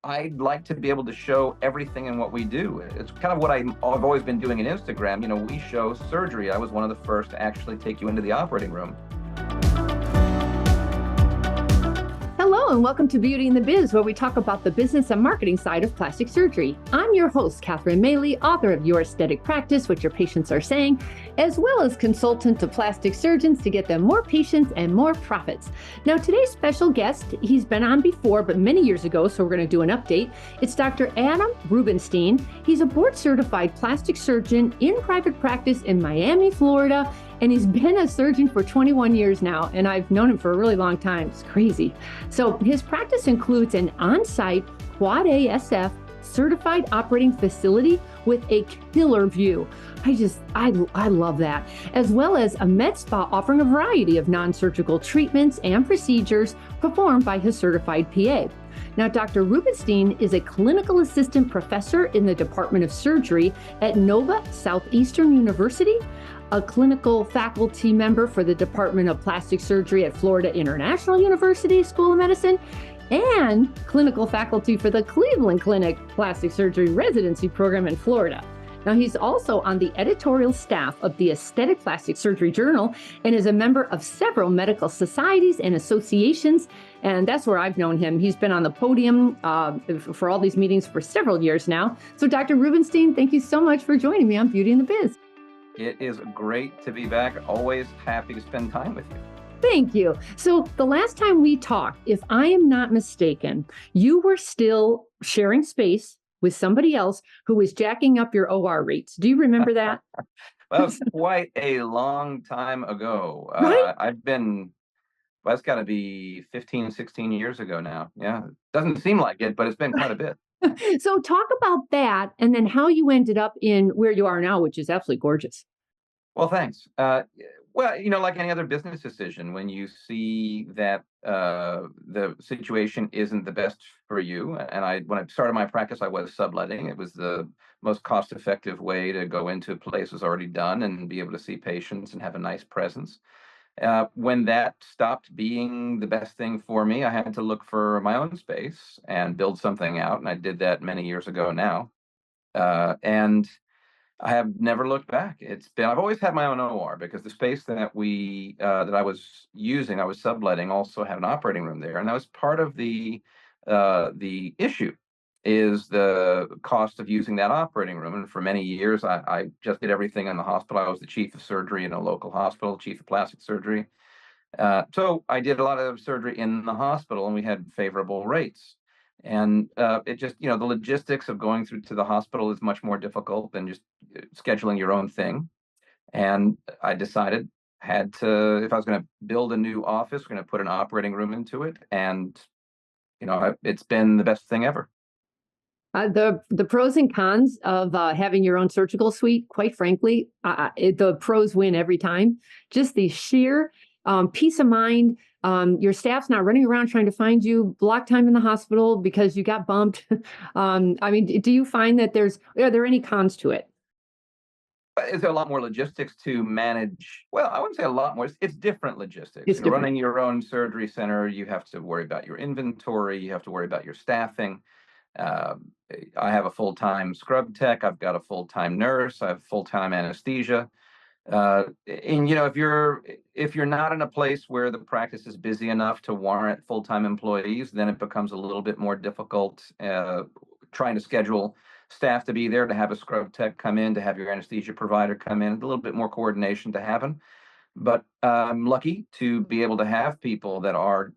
I'd like to be able to show everything in what we do. It's kind of what I've always been doing in Instagram. We show surgery. I was one of the first to actually take you into the operating room. Hello, and welcome to Beauty and the Biz, where we talk about the business and marketing side of plastic surgery. I'm your host, Catherine Maley, author of Your Aesthetic Practice, What Your Patients Are Saying, as well as consultant to plastic surgeons to get them more patients and more profits. Now, today's special guest, he's been on before, but many years ago, so we're going to do an update. It's Dr. Adam Rubinstein. He's a board-certified plastic surgeon in private practice in Miami, Florida, and he's been a surgeon for 21 years now, and I've known him for a really long time. It's crazy. So his practice includes an on-site Quad ASF certified operating facility with a killer view. I love that. As well as a med spa offering a variety of non-surgical treatments and procedures performed by his certified PA. Now, Dr. Rubinstein is a clinical assistant professor in the Department of Surgery at Nova Southeastern University, a clinical faculty member for the Department of Plastic Surgery at Florida International University School of Medicine, and clinical faculty for the Cleveland Clinic Plastic Surgery Residency Program in Florida. Now, he's also on the editorial staff of the Aesthetic Plastic Surgery Journal and is a member of several medical societies and associations, and that's where I've known him. He's been on the podium for all these meetings for several years now. So, Dr. Rubinstein, thank you so much for joining me on Beauty and the Biz. It is great to be back. Always happy to spend time with you. Thank you. So the last time we talked, if I am not mistaken, you were still sharing space with somebody else who was jacking up your OR rates. Do you remember that? Well, quite a long time ago. Right? Well, it's got to be 15, 16 years ago now. Yeah. Doesn't seem like it, but it's been quite a bit. So talk about that and then how you ended up in where you are now, which is absolutely gorgeous. Well, thanks. Well, like any other business decision, when you see that the situation isn't the best for you, and when I started my practice, I was subletting. It was the most cost-effective way to go into a place was already done and be able to see patients and have a nice presence. When that stopped being the best thing for me, I had to look for my own space and build something out, and I did that many years ago now. And I have never looked back. I've always had my own OR because the space that I was using, I was subletting, also had an operating room there. And that was part of the issue is the cost of using that operating room. And for many years, I just did everything in the hospital. I was the chief of surgery in a local hospital, chief of plastic surgery. So I did a lot of surgery in the hospital and we had favorable rates. And it just, the logistics of going through to the hospital is much more difficult than just scheduling your own thing. And I decided if I was going to build a new office, we're going to put an operating room into it. And, it's been the best thing ever. The pros and cons of having your own surgical suite, quite frankly, the pros win every time. Just the sheer peace of mind. Your staff's not running around trying to find you block time in the hospital because you got bumped. Do you find that are there any cons to it? Is there a lot more logistics to manage? Well, I wouldn't say a lot more. It's different logistics. It's different. Running your own surgery center, you have to worry about your inventory. You have to worry about your staffing. I have a full-time scrub tech. I've got a full-time nurse. I have full-time anesthesia. And if you're not in a place where the practice is busy enough to warrant full-time employees, then it becomes a little bit more difficult trying to schedule staff to be there, to have a scrub tech come in, to have your anesthesia provider come in, a little bit more coordination to happen. But I'm lucky to be able to have people that are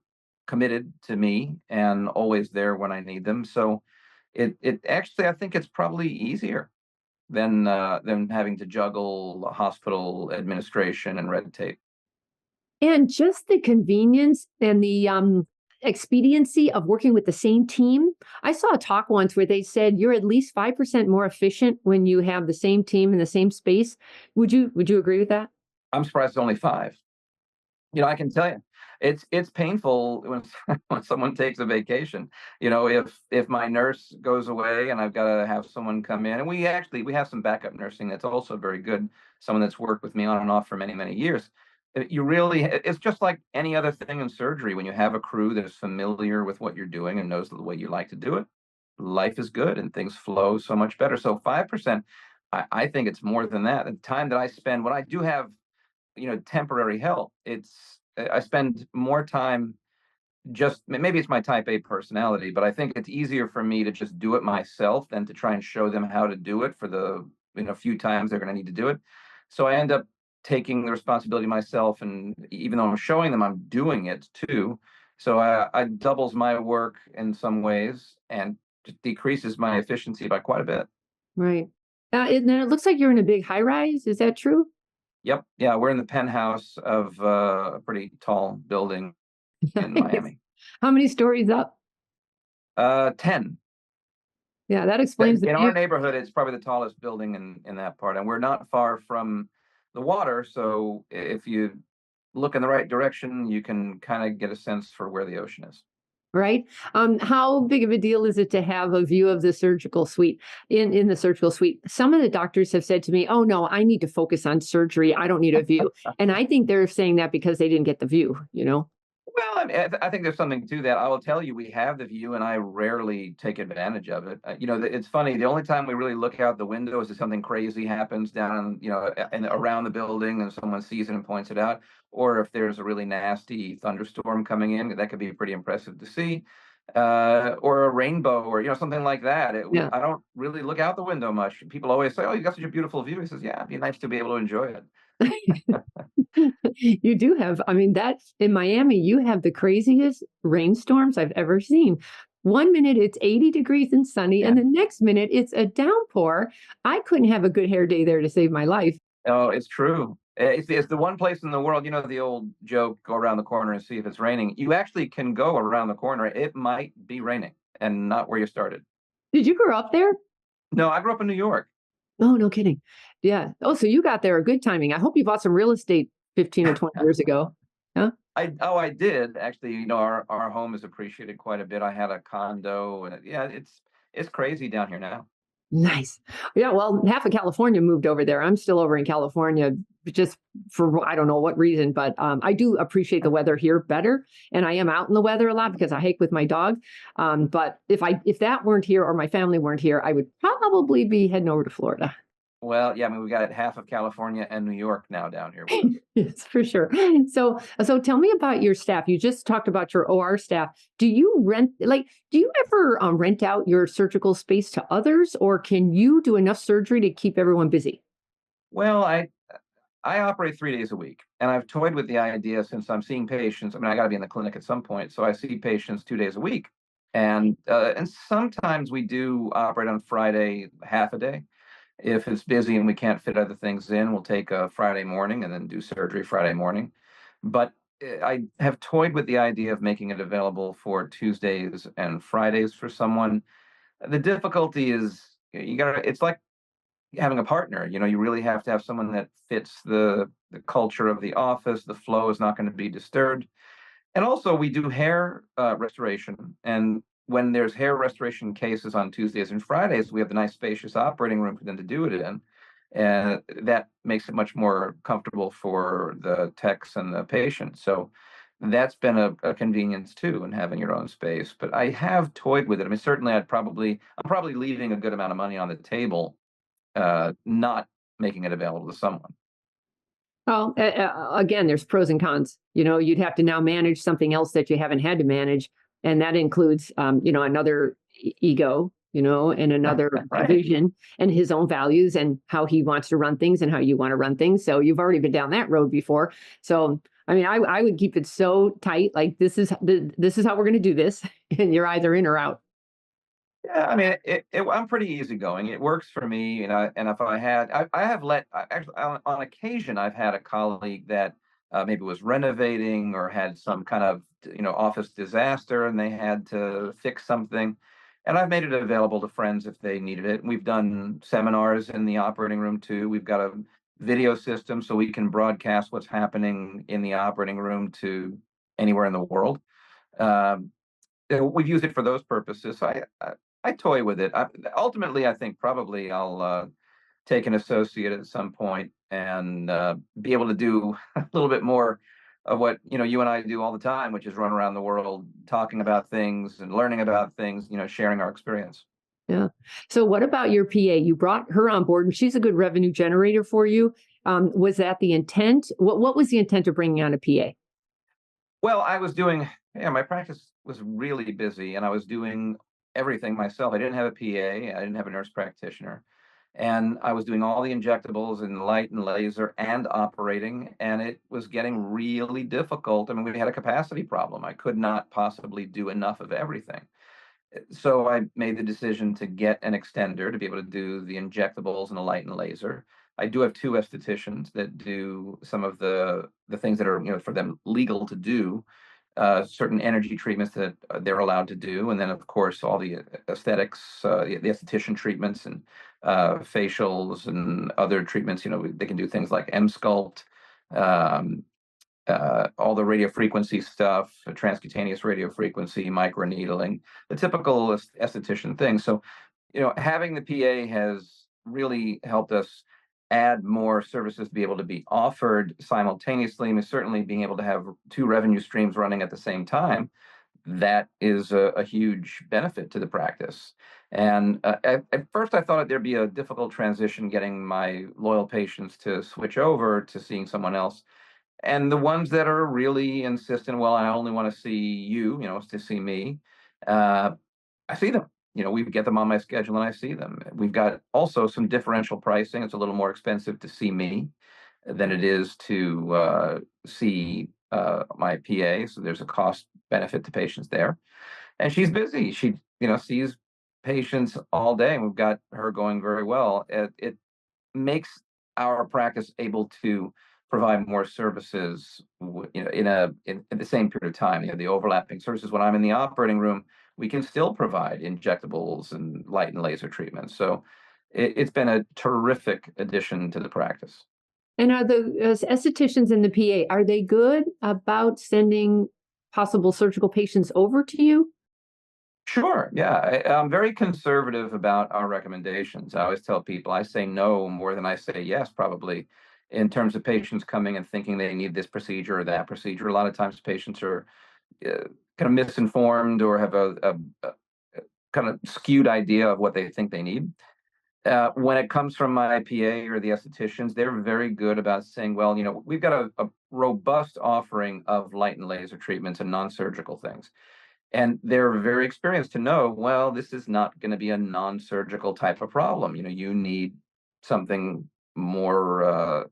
committed to me and always there when I need them. So it actually, I think it's probably easier than having to juggle hospital administration and red tape. And just the convenience and the expediency of working with the same team. I saw a talk once where they said you're at least 5% more efficient when you have the same team in the same space. Would you agree with that? I'm surprised it's only 5. I can tell you, it's painful when someone takes a vacation. If my nurse goes away and I've got to have someone come in, and we have some backup nursing that's also very good. Someone that's worked with me on and off for many, many years. It's just like any other thing in surgery. When you have a crew that is familiar with what you're doing and knows the way you like to do it, life is good and things flow so much better. So 5%, I think it's more than that. The time that I spend when I do have, temporary help, I spend more time. Just maybe it's my type A personality, but I think it's easier for me to just do it myself than to try and show them how to do it for the few times they're going to need to do it. So I end up taking the responsibility myself, and even though I'm showing them, I'm doing it too. So I doubles my work in some ways and just decreases my efficiency by quite a bit. Right. And then it looks like you're in a big high rise. Is that true? Yep, yeah, we're in the penthouse of a pretty tall building in Nice. Miami. How many stories up? 10. Yeah, that explains the In view. our neighborhood, it's probably the tallest building in that part, and we're not far from the water, so if you look in the right direction, you can kinda get a sense for where the ocean is. Right? How big of a deal is it to have a view of the surgical suite? In the surgical suite, some of the doctors have said to me, "Oh no, I need to focus on surgery. I don't need a view." And I think they're saying that because they didn't get the view, you know? Well, I mean, I think there's something to that. I will tell you, we have the view, and I rarely take advantage of it. It's funny. The only time we really look out the window is if something crazy happens down, and around the building, and someone sees it and points it out, or if there's a really nasty thunderstorm coming in, that could be pretty impressive to see, or a rainbow, or something like that. Yeah. I don't really look out the window much. People always say, "Oh, you got such a beautiful view." He says, "Yeah, it'd be nice to be able to enjoy it." You do have, I mean, that in Miami, you have the craziest rainstorms I've ever seen. One minute it's 80 degrees and sunny, and Yeah. the next minute it's a downpour. I couldn't have a good hair day there to save my life. Oh, it's true. It's the one place in the world, the old joke, go around the corner and see if it's raining. You actually can go around the corner. It might be raining and not where you started. Did you grow up there? No, I grew up in New York. Oh, no kidding. Yeah. Oh, so you got there a good timing. I hope you bought some real estate 15 or 20 years ago. Huh? I did actually. Our home is appreciated quite a bit. I had a condo, and yeah, it's crazy down here now. Nice. Yeah, well, half of California moved over there. I'm still over in California just for I don't know what reason, but I do appreciate the weather here better, and I am out in the weather a lot because I hike with my dog. But if that weren't here or my family weren't here, I would probably be heading over to Florida. Well, yeah, I mean, we got half of California and New York now down here with us. Yes, for sure. So tell me about your staff. You just talked about your OR staff. Do you ever rent out your surgical space to others, or can you do enough surgery to keep everyone busy? Well, I operate 3 days a week, and I've toyed with the idea since I'm seeing patients. I mean, I got to be in the clinic at some point, so I see patients 2 days a week, and sometimes we do operate on Friday half a day. If it's busy and we can't fit other things in, we'll take a Friday morning and then do surgery Friday morning. But I have toyed with the idea of making it available for Tuesdays and Fridays for someone. The difficulty is you got to. It's like having a partner. You really have to have someone that fits the culture of the office. The flow is not going to be disturbed. And also, we do hair restoration. And when there's hair restoration cases on Tuesdays and Fridays, we have the nice spacious operating room for them to do it in. And that makes it much more comfortable for the techs and the patients. So that's been a convenience too, in having your own space. But I have toyed with it. I mean, certainly I'm probably leaving a good amount of money on the table, not making it available to someone. Well, again, there's pros and cons. You'd have to now manage something else that you haven't had to manage, and that includes, another ego, and another Right. vision, and his own values, and how he wants to run things, and how you want to run things. So you've already been down that road before. So I mean, I would keep it so tight, like this is how we're going to do this, and you're either in or out. Yeah, I mean, I'm pretty easygoing. It works for me, and if I have actually on occasion I've had a colleague that maybe was renovating or had some kind of office disaster, and they had to fix something, and I've made it available to friends if they needed it. We've done seminars in the operating room too. We've got a video system so we can broadcast what's happening in the operating room to anywhere in the world. Um, we've used it for those purposes. So I toy with it. Ultimately, I think probably I'll take an associate at some point and be able to do a little bit more of what you and I do all the time, which is run around the world talking about things and learning about things, sharing our experience. Yeah. So what about your PA? You brought her on board, and she's a good revenue generator for you. Was that the intent? What was the intent of bringing on a PA? Well, I was doing, yeah, my practice was really busy and I was doing everything myself. I didn't have a PA, I didn't have a nurse practitioner. And I was doing all the injectables and light and laser and operating, and it was getting really difficult. I mean, we had a capacity problem. I could not possibly do enough of everything. So I made the decision to get an extender to be able to do the injectables and the light and laser. I do have two estheticians that do some of the things that are, for them legal to do, certain energy treatments that they're allowed to do, and then of course all the aesthetics, the esthetician treatments and facials and other treatments. They can do things like M Sculpt, um, all the radio frequency stuff, transcutaneous radio frequency, microneedling, the typical esthetician thing. So, having the PA has really helped us add more services to be able to be offered simultaneously. I mean, certainly being able to have two revenue streams running at the same time, that is a huge benefit to the practice. And at first, I thought there'd be a difficult transition getting my loyal patients to switch over to seeing someone else. And the ones that are really insistent, well, I only want to see you, to see me, uh, I see them. We get them on my schedule and I see them. We've got also some differential pricing. It's a little more expensive to see me than it is to see my PA. So there's a cost benefit to patients there. And she's busy. She, sees patients all day, and we've got her going very well. It makes our practice able to provide more services, in the same period of time. The overlapping services. When I'm in the operating room, we can still provide injectables and light and laser treatments. So it's been a terrific addition to the practice. And are the estheticians and the PA, are they good about sending possible surgical patients over to you? Sure. Yeah. I'm very conservative about our recommendations. I always tell people I say no more than I say yes, probably, in terms of patients coming and thinking they need this procedure or that procedure. A lot of times patients are uh, kind of misinformed or have a kind of skewed idea of what they think they need. When it comes from my PA or the estheticians, they're very good about saying, well, we've got a robust offering of light and laser treatments and non-surgical things. And they're very experienced to know, well, this is not going to be a non-surgical type of problem. You need something more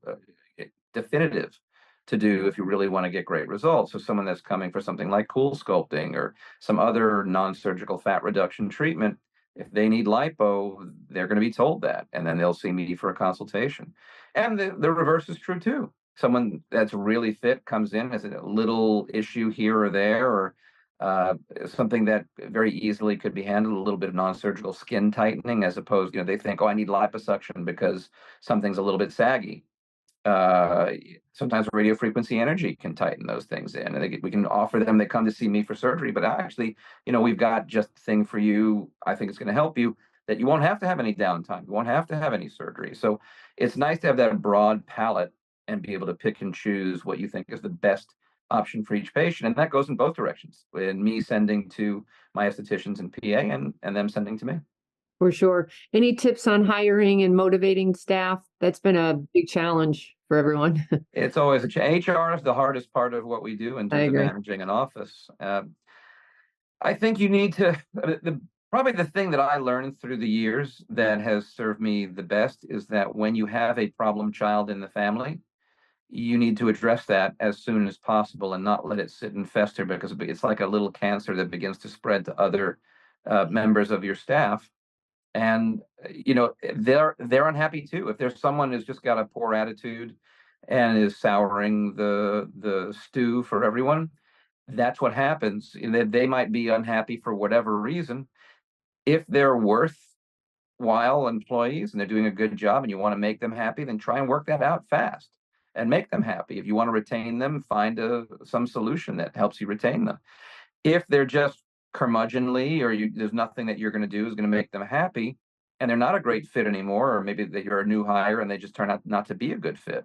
definitive to do if you really want to get great results. So someone that's coming for something like cool sculpting or some other non-surgical fat reduction treatment, if they need lipo, they're going to be told that, and then they'll see me for a consultation. And the reverse is true too. Someone that's really fit comes in, has a little issue here or there, or something that very easily could be handled, a little bit of non-surgical skin tightening, as opposed, they think, oh, I need liposuction because something's a little bit saggy. Uh, Sometimes radio frequency energy can tighten those things in, and we can offer them. They come to see me for surgery, but actually, we've got just the thing for you. I think it's going to help you, that you won't have to have any downtime. You won't have to have any surgery. So it's nice to have that broad palette and be able to pick and choose what you think is the best option for each patient. And that goes in both directions, in me sending to my estheticians and PA, and them sending to me. For sure. Any tips on hiring and motivating staff? That's been a big challenge for everyone. It's always HR is the hardest part of what we do in I terms of agree. managing an office. I think you need to, probably the thing that I learned through the years that has served me the best is that when you have a problem child in the family, you need to address that as soon as possible and not let it sit and fester, because it's like a little cancer that begins to spread to other members of your staff. And they're unhappy too. If there's someone who's just got a poor attitude and is souring the stew for everyone, that's what happens. They might be unhappy for whatever reason. If they're worthwhile employees and they're doing a good job and you want to make them happy, then try and work that out fast and make them happy. If you want to retain them, find some solution that helps you retain them. If they're just curmudgeonly, or there's nothing that you're going to do is going to make them happy, and they're not a great fit anymore, or maybe that you're a new hire and they just turn out not to be a good fit,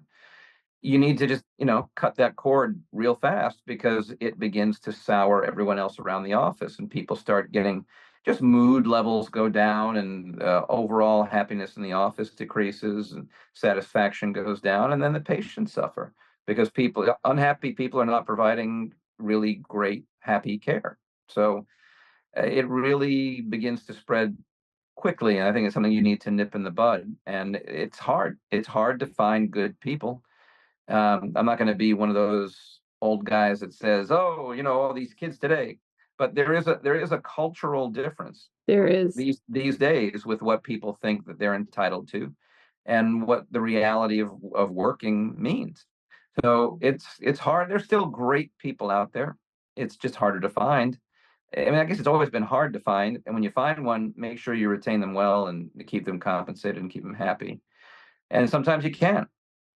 you need to just, cut that cord real fast because it begins to sour everyone else around the office, and people start getting just mood levels go down, and overall happiness in the office decreases, and satisfaction goes down, and then the patients suffer because unhappy people are not providing really great, happy care. So it really begins to spread quickly, and I think it's something you need to nip in the bud. And it's hard. It's hard to find good people. I'm not going to be one of those old guys that says, "Oh, all these kids today," but there is a cultural difference There is. these days with what people think that they're entitled to, and what the reality of working means. So it's hard. There's still great people out there. It's just harder to find. I mean, I guess it's always been hard to find, and when you find one, make sure you retain them well and keep them compensated and keep them happy. And sometimes you can't.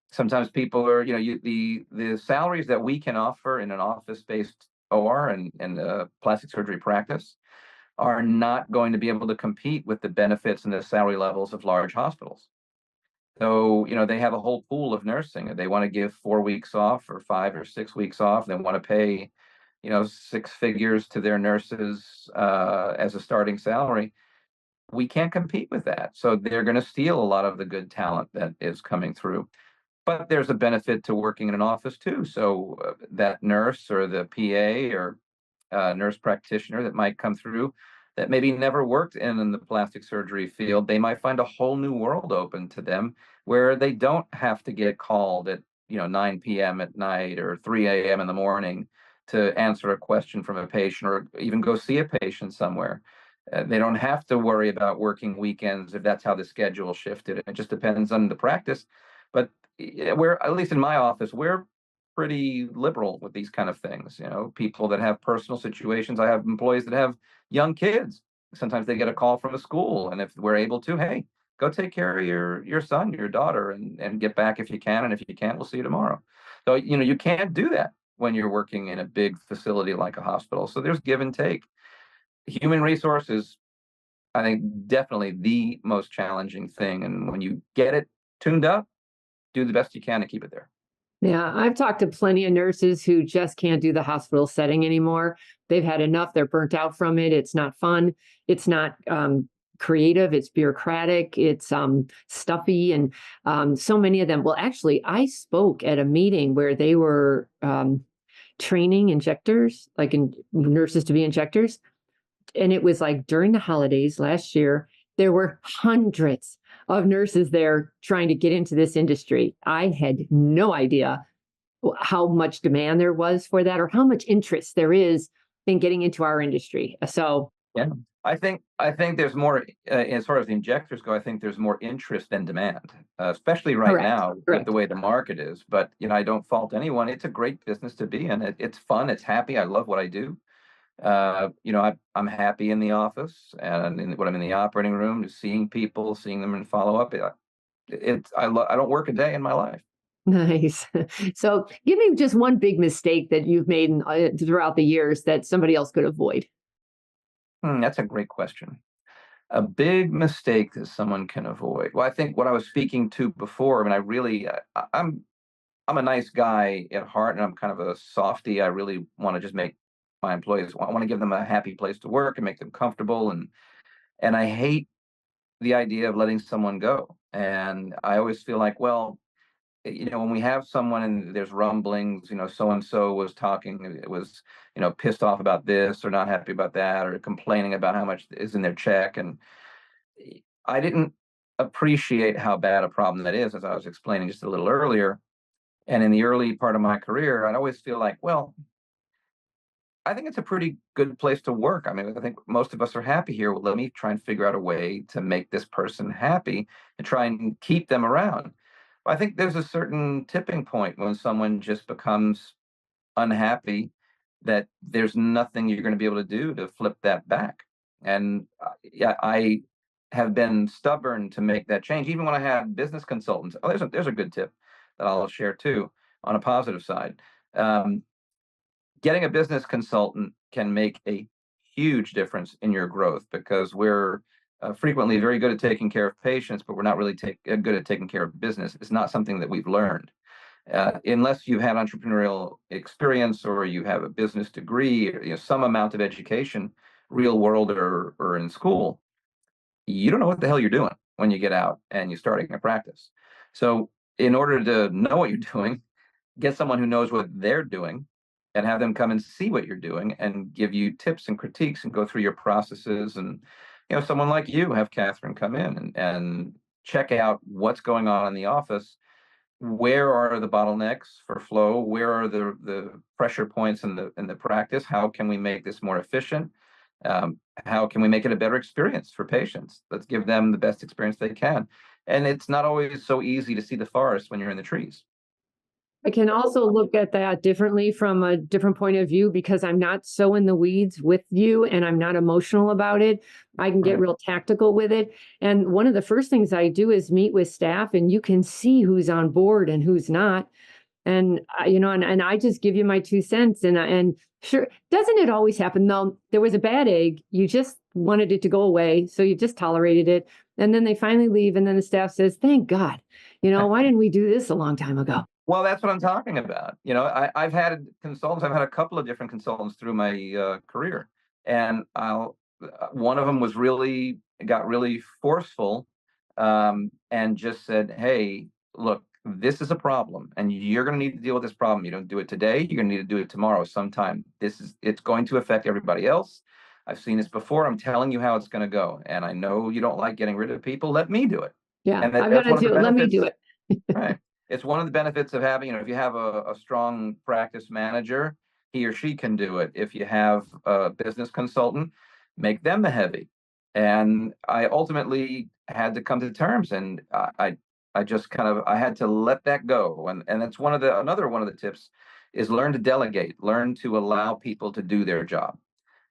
Sometimes people are, the salaries that we can offer in an office-based OR and plastic surgery practice are not going to be able to compete with the benefits and the salary levels of large hospitals. So, they have a whole pool of nursing. They want to give 4 weeks off or 5 or 6 weeks off. They want to pay, six figures to their nurses as a starting salary. We can't compete with that. So they're going to steal a lot of the good talent that is coming through. But there's a benefit to working in an office too. So that nurse or the PA or nurse practitioner that might come through that maybe never worked in the plastic surgery field, they might find a whole new world open to them where they don't have to get called at 9 p.m. at night or 3 a.m. in the morning to answer a question from a patient or even go see a patient somewhere. They don't have to worry about working weekends if that's how the schedule shifted. It just depends on the practice. But we're, at least in my office, we're pretty liberal with these kind of things. People that have personal situations. I have employees that have young kids. Sometimes they get a call from a school, and if we're able to, hey, go take care of your son, your daughter, and get back if you can. And if you can't, we'll see you tomorrow. So you can't do that when you're working in a big facility like a hospital. So there's give and take. Human resources, I think, definitely the most challenging thing. And when you get it tuned up, do the best you can to keep it there. Yeah, I've talked to plenty of nurses who just can't do the hospital setting anymore. They've had enough. They're burnt out from it. It's not fun. It's not creative. It's bureaucratic. It's stuffy. And so many of them. Well, actually, I spoke at a meeting where they were training injectors, like nurses to be injectors. And it was like during the holidays last year, there were hundreds of nurses there trying to get into this industry. I had no idea how much demand there was for that or how much interest there is in getting into our industry. So yeah, I think there's more as far as the injectors go. I think there's more interest than demand, especially right now with the way the market is. But I don't fault anyone. It's a great business to be in. It's fun. It's happy. I love what I do. I'm happy in the office and when I'm in the operating room, seeing people, seeing them and follow up. I don't work a day in my life. Nice. So give me just one big mistake that you've made throughout the years that somebody else could avoid. That's a great question. A big mistake that someone can avoid. Well, I think what I was speaking to before, I mean, I'm a nice guy at heart, and I'm kind of a softie. I really want to just make my employees, I want to give them a happy place to work and make them comfortable. And I hate the idea of letting someone go. And I always feel like, well, when we have someone and there's rumblings, so and so was talking, it was, pissed off about this or not happy about that or complaining about how much is in their check. And I didn't appreciate how bad a problem that is, as I was explaining just a little earlier. And in the early part of my career, I'd always feel like, well, I think it's a pretty good place to work. I mean, I think most of us are happy here. Well, let me try and figure out a way to make this person happy and try and keep them around. But I think there's a certain tipping point when someone just becomes unhappy that there's nothing you're going to be able to do to flip that back. And yeah, I have been stubborn to make that change. Even when I had business consultants, there's a good tip that I'll share too on a positive side. Getting a business consultant can make a huge difference in your growth because we're frequently very good at taking care of patients, but we're not really good at taking care of business. It's not something that we've learned. Unless you've had entrepreneurial experience or you have a business degree or some amount of education, real world or in school, you don't know what the hell you're doing when you get out and you're starting a practice. So in order to know what you're doing, get someone who knows what they're doing and have them come and see what you're doing and give you tips and critiques and go through your processes. And someone like you, have Catherine come in and check out what's going on in the office. Where are the bottlenecks for flow? Where are the pressure points in the practice? How can we make this more efficient? How can we make it a better experience for patients? Let's give them the best experience they can. And it's not always so easy to see the forest when you're in the trees. I can also look at that differently from a different point of view because I'm not so in the weeds with you and I'm not emotional about it. I can get Right. real tactical with it. And one of the first things I do is meet with staff, and you can see who's on board and who's not. And and I just give you my 2 cents. And sure, doesn't it always happen though? There was a bad egg. You just wanted it to go away, so you just tolerated it. And then they finally leave, and then the staff says, "Thank God, why didn't we do this a long time ago?" Well, that's what I'm talking about. I've had consultants. I've had a couple of different consultants through my career, and one of them got really forceful, and just said, "Hey, look, this is a problem, and you're going to need to deal with this problem. You don't do it today. You're going to need to do it tomorrow sometime. It's going to affect everybody else. I've seen this before. I'm telling you how it's going to go, and I know you don't like getting rid of people. Let me do it." Yeah, And I've got that's to one of the do it. Let me benefits. do it. Right. It's one of the benefits of having, if you have a strong practice manager, he or she can do it. If you have a business consultant, make them the heavy. And I ultimately had to come to terms, and I just I had to let that go. And that's another one of the tips is learn to delegate, learn to allow people to do their job.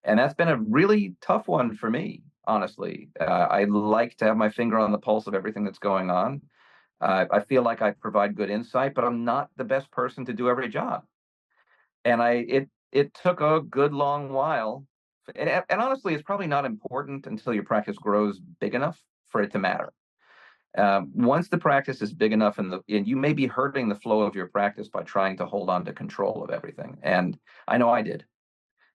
And that's been a really tough one for me, honestly. I like to have my finger on the pulse of everything that's going on. I feel like I provide good insight, but I'm not the best person to do every job. And it took a good long while. And honestly, it's probably not important until your practice grows big enough for it to matter. Once the practice is big enough and you may be hurting the flow of your practice by trying to hold on to control of everything. And I know I did.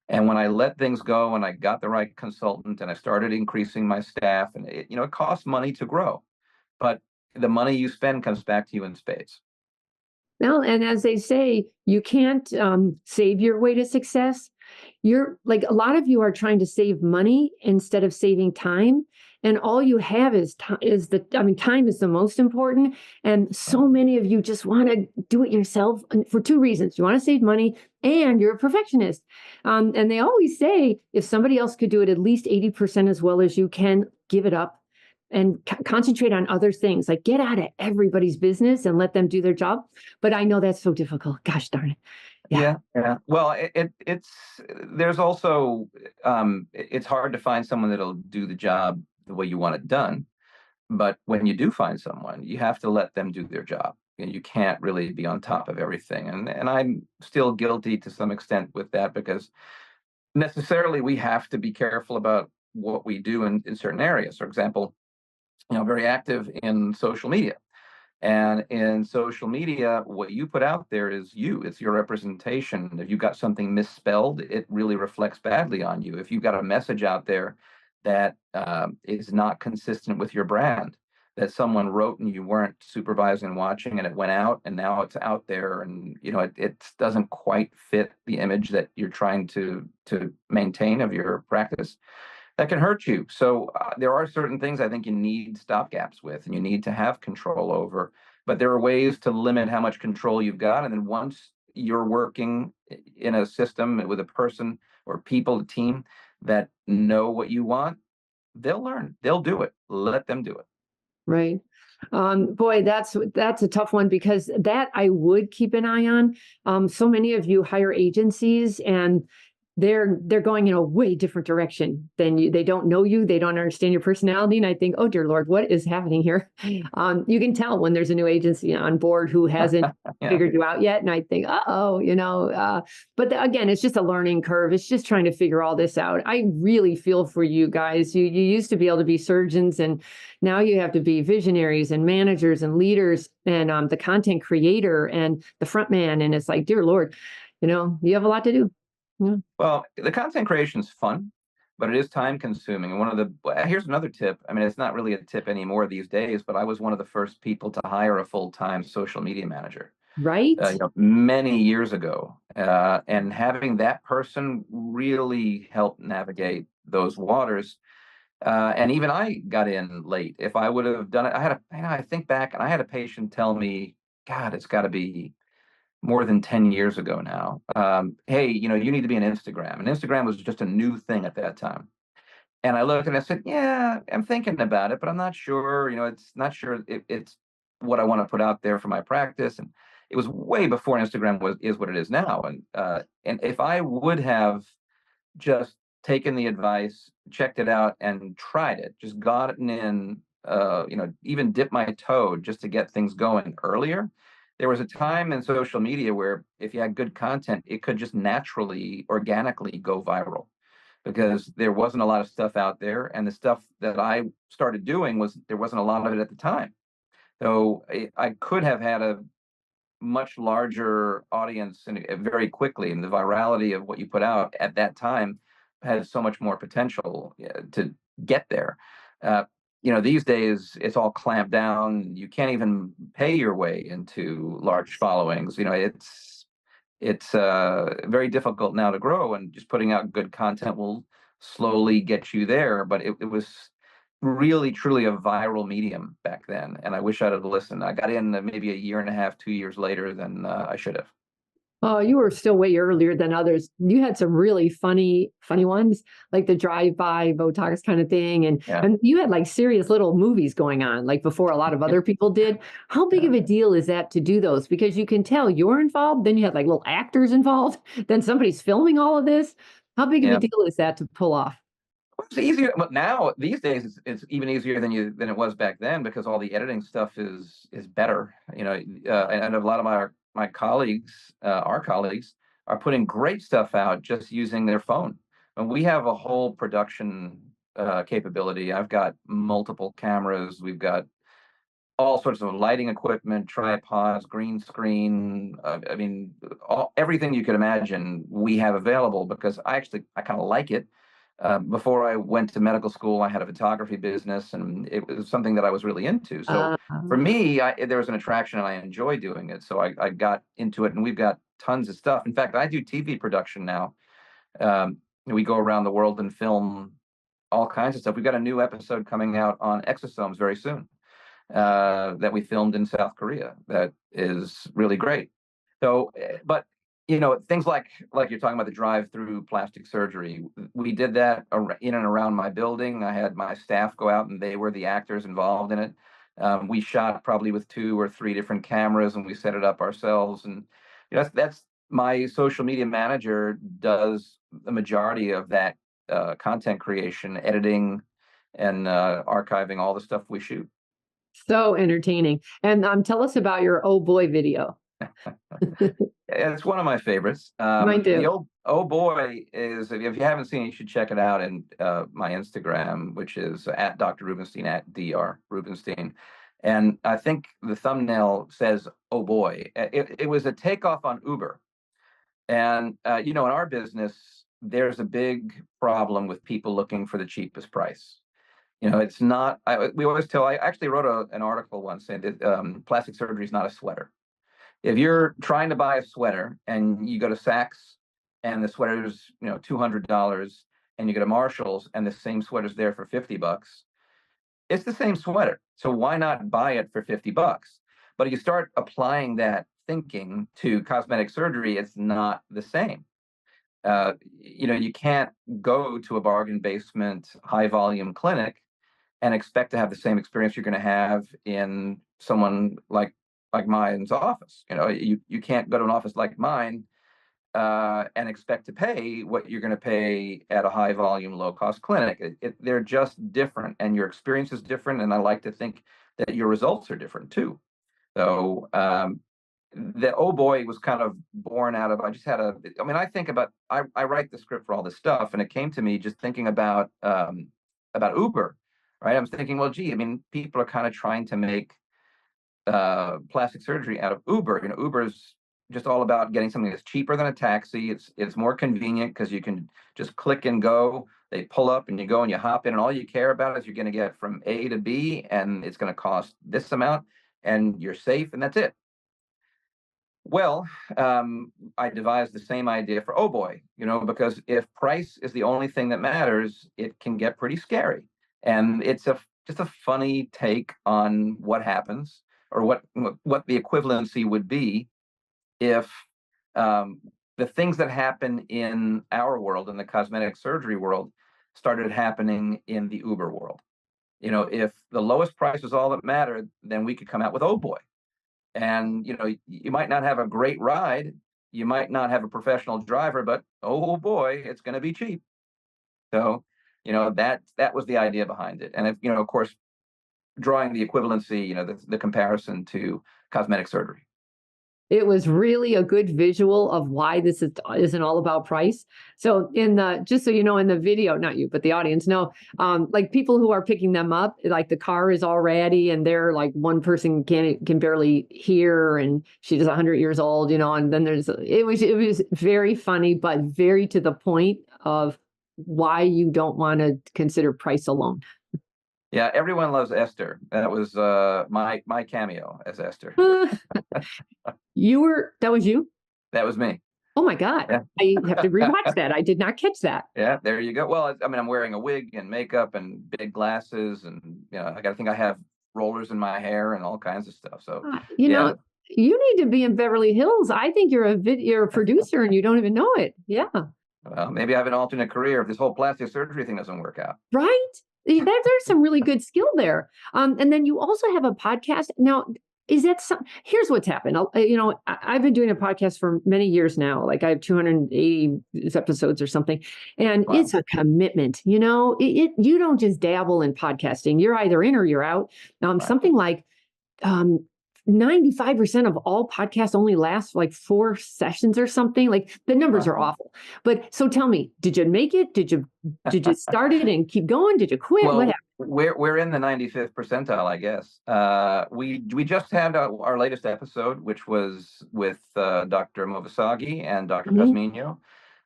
And when I let things go and I got the right consultant and I started increasing my staff, and it costs money to grow, but the money you spend comes back to you in spades. Well, and as they say, you can't save your way to success. You're like a lot of you are trying to save money instead of saving time, and all you have is time. Time is the most important, and so many of you just want to do it yourself for 2 reasons: you want to save money, and you're a perfectionist. And they always say if somebody else could do it at least 80% as well as you can, give it up and concentrate on other things, like get out of everybody's business and let them do their job. But I know that's so difficult. Gosh darn it. Yeah. Yeah. Well, it's there's also it's hard to find someone that'll do the job the way you want it done. But when you do find someone, you have to let them do their job. And you can't really be on top of everything. And I'm still guilty to some extent with that because necessarily we have to be careful about what we do in certain areas. For example, very active in social media. And in social media, what you put out there is it's your representation. If you got something misspelled, it really reflects badly on you. If you've got a message out there that is not consistent with your brand, that someone wrote and you weren't supervising and watching, and it went out and now it's out there, and it doesn't quite fit the image that you're trying to maintain of your practice, that can hurt you. So there are certain things I think you need stopgaps with, and you need to have control over. But there are ways to limit how much control you've got. And then once you're working in a system with a person or people, a team that know what you want, they'll learn. They'll do it. Let them do it. Right. Boy, that's a tough one because that I would keep an eye on. So many of you hire agencies, and they're going in a way different direction than you. They don't know you, they don't understand your personality, and I think, oh dear Lord, what is happening here? You can tell when there's a new agency on board who hasn't Yeah. figured you out yet, and I think, uh-oh, but again, it's just a learning curve. It's just trying to figure all this out. I really feel for you guys. You used to be able to be surgeons, and now you have to be visionaries and managers and leaders, and the content creator and the front man, and it's like, dear Lord, you have a lot to do. Yeah. Well, the content creation is fun, but it is time consuming. And here's another tip. I mean, it's not really a tip anymore these days, but I was one of the first people to hire a full-time social media manager, Right? many years ago. And having that person really help navigate those waters. And even I got in late. If I would have done it, I think back and I had a patient tell me, God, it's got to be more than 10 years ago now. Hey, you need to be on Instagram. And Instagram was just a new thing at that time. And I looked and I said, yeah, I'm thinking about it, but I'm not sure. It's not sure it's what I want to put out there for my practice. And it was way before Instagram is what it is now. And if I would have just taken the advice, checked it out, and tried it, just gotten in, even dipped my toe just to get things going earlier. There was a time in social media where if you had good content, it could just naturally, organically go viral because there wasn't a lot of stuff out there. And the stuff that I started doing there wasn't a lot of it at the time. So I could have had a much larger audience and very quickly, and the virality of what you put out at that time has so much more potential to get there. uh, these days it's all clamped down. You can't even pay your way into large followings. It's very difficult now to grow, and just putting out good content will slowly get you there. But it was really truly a viral medium back then, and I wish I'd have listened. I got in maybe a year and a half, 2 years later than I should have. Oh, you were still way earlier than others. You had some really funny ones, like the drive-by Botox kind of thing, and Yeah, and you had like serious little movies going on, like before a lot of other people did. How big yeah, of a deal is that to do those? Because you can tell you're involved, then you had like little actors involved, then somebody's filming all of this. How big of a yeah. deal is that to pull off? It's easier, but now these days it's even easier than it was back then because all the editing stuff is better. And a lot of my colleagues, our colleagues, are putting great stuff out just using their phone. And we have a whole production capability. I've got multiple cameras. We've got all sorts of lighting equipment, tripods, green screen. I mean, everything you could imagine we have available because I kind of like it. Before I went to medical school, I had a photography business, and it was something that I was really into. So Uh, for me, there was an attraction, and I enjoy doing it. So I got into it, and we've got tons of stuff. In fact, I do TV production now. We go around the world and film all kinds of stuff. We've got a new episode coming out on exosomes very soon that we filmed in South Korea. That is really great. So, but things like you're talking about the drive-through plastic surgery. We did that in and around my building. I had my staff go out, and they were the actors involved in it. We shot probably with 2 or 3 different cameras, and we set it up ourselves. And that's my social media manager does the majority of that content creation, editing, and archiving all the stuff we shoot. so entertaining. And tell us about your oh boy video. It's one of my favorites. Mine The too. oh boy is, if you haven't seen it, you should check it out. And my Instagram, which is at Dr. Rubinstein, at Dr. Rubinstein. And I think the thumbnail says, oh boy. It was a takeoff on Uber. And, in our business, there's a big problem with people looking for the cheapest price. It's not, we always I actually wrote an article once saying that plastic surgery is not a sweater. If you're trying to buy a sweater and you go to Saks and the sweater's, $200, and you go to Marshall's and the same sweater's there for $50, it's the same sweater. So why not buy it for $50? But you start applying that thinking to cosmetic surgery, it's not the same. You can't go to a bargain basement high volume clinic and expect to have the same experience you're going to have in someone like mine's office. You can't go to an office like mine and expect to pay what you're going to pay at a high volume, low cost clinic. They're just different, and your experience is different. And I like to think that your results are different too. So the oh boy was kind of born out of, I just had I mean, I think about, I write the script for all this stuff, and it came to me just thinking about Uber, right? I was thinking, well, gee, I mean, people are kind of trying to make plastic surgery out of Uber. You know, Uber is just all about getting something that's cheaper than a taxi. It's more convenient because you can just click and go. They pull up and you go and you hop in, and all you care about is you're going to get from A to B, and it's going to cost this amount, and you're safe, and that's it. Well, I devised the same idea for oh boy, you know, because if price is the only thing that matters, it can get pretty scary, and it's just a funny take on what happens, or what the equivalency would be if the things that happen in our world, in the cosmetic surgery world, started happening in the Uber world. You know, if the lowest price is all that mattered, then we could come out with oh boy. And you know, you might not have a great ride, you might not have a professional driver, but oh boy, it's going to be cheap. So, you know, that was the idea behind it. And if, you know, of course, drawing the equivalency, you know, the comparison to cosmetic surgery. It was really a good visual of why this isn't all about price. So in the, just so you know, in the video, not you, but the audience know, like people who are picking them up, like the car is all ratty and they're like, one person can barely hear and she's 100 years old, you know, and then it was very funny, but very to the point of why you don't want to consider price alone. Yeah, everyone loves Esther. That was my cameo as Esther. That was you? That was me. Oh my God. Yeah. I have to rewatch that. I did not catch that. Yeah, there you go. Well, I mean, I'm wearing a wig and makeup and big glasses, and you know, I think I have rollers in my hair and all kinds of stuff. So, you yeah. know, you need to be in Beverly Hills. I think you're a producer and you don't even know it. Yeah. Well, maybe I have an alternate career if this whole plastic surgery thing doesn't work out. Right. There's some really good skill there. And then you also have a podcast. Now, is that some, here's what's happened. You know, I've been doing a podcast for many years now. Like I have 280 episodes or something, and Wow. it's a commitment. You know, you don't just dabble in podcasting. You're either in or you're out. Right. Something like 95% of all podcasts only last like 4 sessions or something. Like the numbers are awful. But so tell me, did you make it? Did you start it and keep going? Did you quit? Well, what happened? We're in the 95th percentile, I guess. We just had our latest episode, which was with Dr. Movasagi and Dr. Pasmino,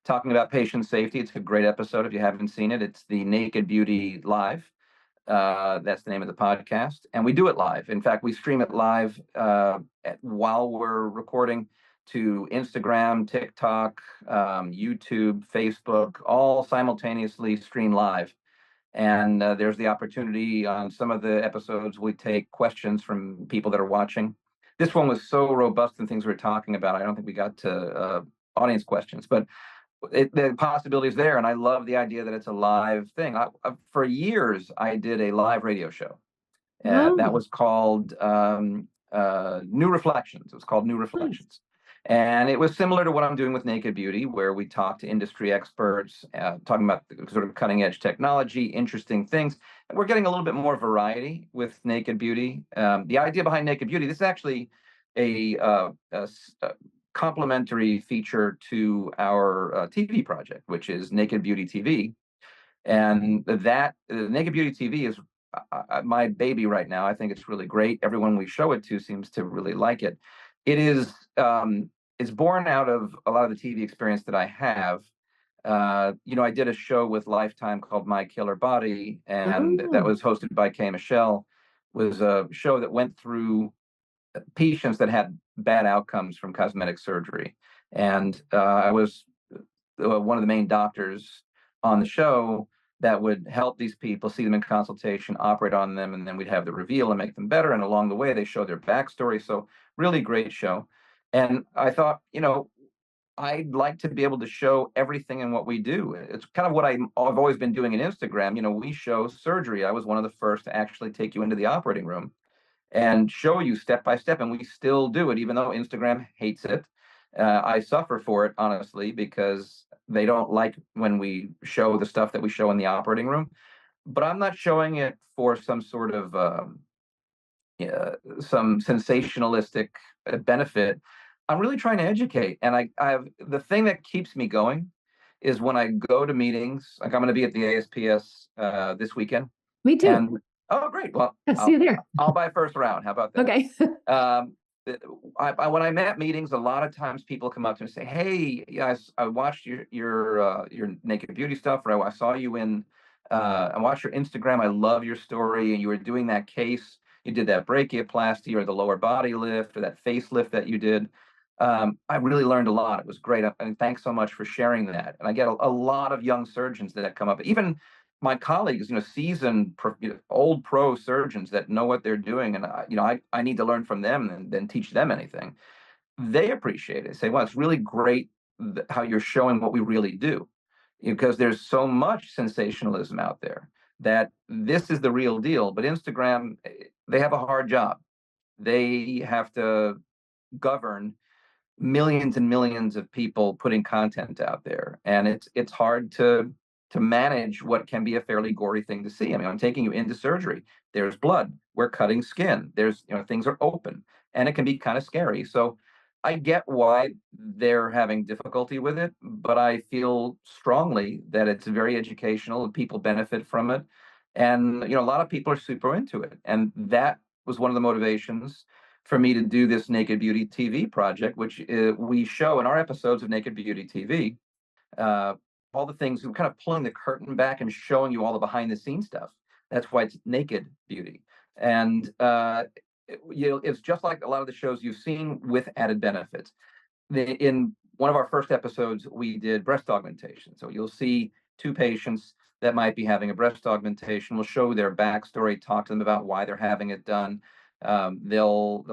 talking about patient safety. It's a great episode. If you haven't seen it, it's the Naked Beauty Live. That's the name of the podcast, and we do it live. In fact, we stream it live while we're recording to Instagram, TikTok, YouTube, Facebook, all simultaneously stream live. And there's the opportunity on some of the episodes, we take questions from people that are watching. This one was so robust in things we were talking about, I don't think we got to audience questions, but the possibility is there. And I love the idea that it's a live thing. For years, I did a live radio show. That was called New Reflections. It was called New Reflections. And it was similar to what I'm doing with Naked Beauty, where we talk to industry experts, talking about the sort of cutting edge technology, interesting things. And we're getting a little bit more variety with Naked Beauty. The idea behind Naked Beauty, this is actually a complementary feature to our TV project, which is Naked Beauty TV. And that Naked Beauty TV is my baby right now. I think it's really great. Everyone we show it to seems to really like it. It is it's born out of a lot of the TV experience that I have. You know, I did a show with Lifetime called My Killer Body, and that was hosted by Kay Michelle. Was a show that went through patients that had bad outcomes from cosmetic surgery. And I was one of the main doctors on the show that would help these people, see them in consultation, operate on them, and then we'd have the reveal and make them better. And along the way, they show their backstory. So really great show. And I thought, you know, I'd like to be able to show everything in what we do. It's kind of what I've always been doing in Instagram. You know, we show surgery. I was one of the first to actually take you into the operating room and show you step by step, and we still do it, even though Instagram hates it. I suffer for it, honestly, because they don't like when we show the stuff that we show in the operating room. But I'm not showing it for some sort of some sensationalistic benefit. I'm really trying to educate, and I have the thing that keeps me going is when I go to meetings. Like I'm going to be at the ASPS this weekend, Me too. and oh, great! Well, Yeah, see you there. I'll buy first round. How about that? Okay. Um, when I'm at meetings, a lot of times people come up to me and say, "Hey, yeah, I watched your naked beauty stuff, or I saw you in, I watched your Instagram. I love your story, and you were doing that case. You did that brachioplasty, or the lower body lift, or that facelift that you did. I really learned a lot. It was great, and thanks so much for sharing that." And I get a lot of young surgeons that come up, even my colleagues, seasoned, old pro surgeons that know what they're doing, and I need to learn from them and then teach them anything. They appreciate it. Say, "Well, it's really great how you're showing what we really do," because there's so much sensationalism out there that this is the real deal. But Instagram, they have a hard job. They have to govern millions and millions of people putting content out there, and it's hard to manage what can be a fairly gory thing to see. I mean, I'm taking you into surgery. There's blood. We're cutting skin. There's things are open, and it can be kind of scary. So I get why they're having difficulty with it, but I feel strongly that it's very educational and people benefit from it. And a lot of people are super into it, and that was one of the motivations for me to do this Naked Beauty TV project, which we show in our episodes of Naked Beauty TV. Uh, all the things, we're kind of pulling the curtain back and showing you all the behind the scenes stuff. That's why it's Naked Beauty. And it's just like a lot of the shows you've seen with added benefits. In one of our first episodes, we did breast augmentation. So you'll see two patients that might be having a breast augmentation. We'll show their backstory, talk to them about why they're having it done. They'll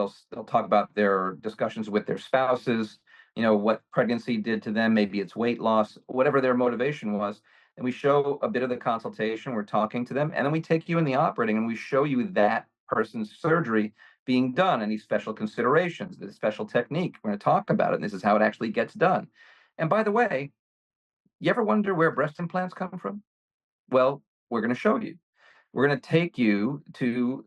talk about their discussions with their spouses, what pregnancy did to them, maybe it's weight loss, whatever their motivation was. And we show a bit of the consultation, we're talking to them, and then we take you in the operating and we show you that person's surgery being done, any special considerations, the special technique. We're going to talk about it, and this is how it actually gets done. And by the way, you ever wonder where breast implants come from? Well, we're going to show you. We're going to take you to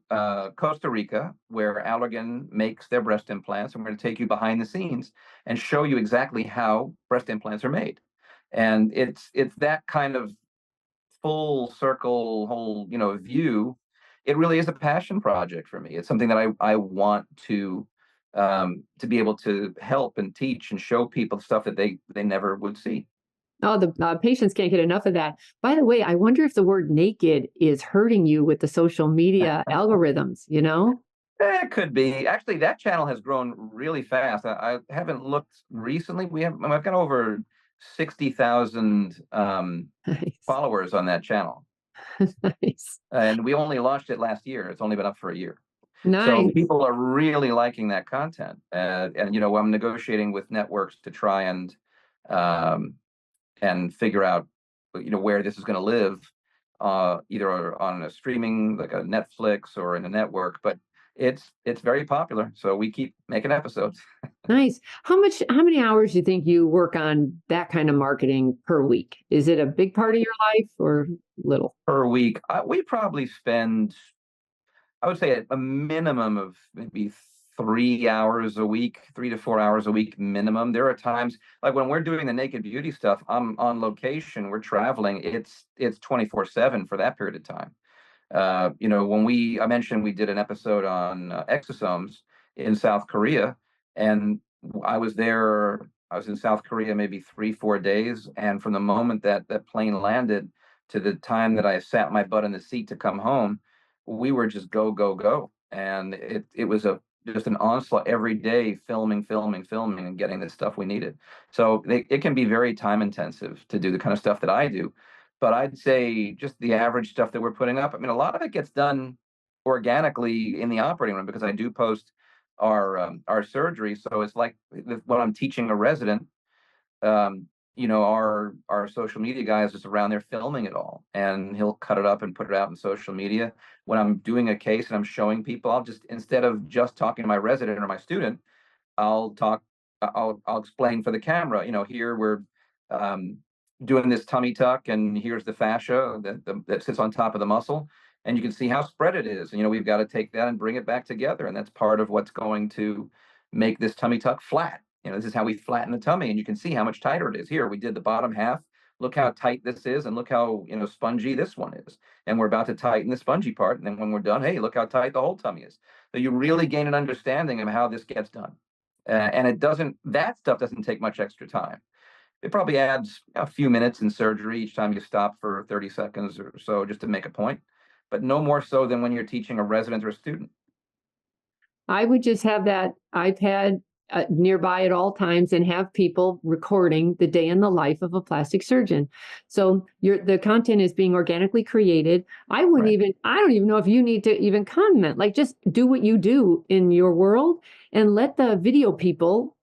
Costa Rica, where Allergan makes their breast implants, and we're going to take you behind the scenes and show you exactly how breast implants are made. And it's that kind of full circle, whole view. It really is a passion project for me. It's something that I want to be able to help and teach and show people stuff that they never would see. Oh, the patients can't get enough of that. By the way, I wonder if the word naked is hurting you with the social media algorithms, you know? It could be. Actually, that channel has grown really fast. I haven't looked recently. I've got over 60,000 Nice. followers on that channel, Nice. and we only launched it last year. It's only been up for a year. So Nice. people are really liking that content, and I'm negotiating with networks to try um, and figure out where this is going to live, either on a streaming like a Netflix or in a network. But it's very popular, so we keep making episodes. Nice. How many hours do you think you work on that kind of marketing per week? Is it a big part of your life or little? Per week. We probably spend, I would say, a minimum of maybe 3 hours a week, 3 to 4 hours a week minimum. There are times like when we're doing the naked beauty stuff, I'm on location, we're traveling. It's 24/7 for that period of time. I mentioned we did an episode on exosomes in South Korea, and I was there. I was in South Korea maybe 3, 4 days, and from the moment that that plane landed to the time that I sat my butt in the seat to come home, we were just go go go, and it was just an onslaught every day, filming, filming, filming, and getting the stuff we needed. So it can be very time intensive to do the kind of stuff that I do. But I'd say just the average stuff that we're putting up, I mean, a lot of it gets done organically in the operating room because I do post our surgery. So it's like when I'm teaching a resident, our social media guy is just around there filming it all, and he'll cut it up and put it out in social media. When I'm doing a case and I'm showing people, I'll just, instead of just talking to my resident or my student, I'll talk I'll explain for the camera. Here we're um, doing this tummy tuck, and here's the fascia that sits on top of the muscle, and you can see how spread it is. And we've got to take that and bring it back together, and that's part of what's going to make this tummy tuck flat. This is how we flatten the tummy, and you can see how much tighter it is. Here we did the bottom half. Look how tight this is, and look how spongy this one is. And we're about to tighten the spongy part, and then when we're done, hey, look how tight the whole tummy is. So you really gain an understanding of how this gets done. And that stuff doesn't take much extra time. It probably adds a few minutes in surgery each time you stop for 30 seconds or so just to make a point, but no more so than when you're teaching a resident or a student. I would just have that iPad nearby at all times and have people recording the day in the life of a plastic surgeon. So the content is being organically created. I don't even know if you need to even comment. Like, just do what you do in your world and let the video people,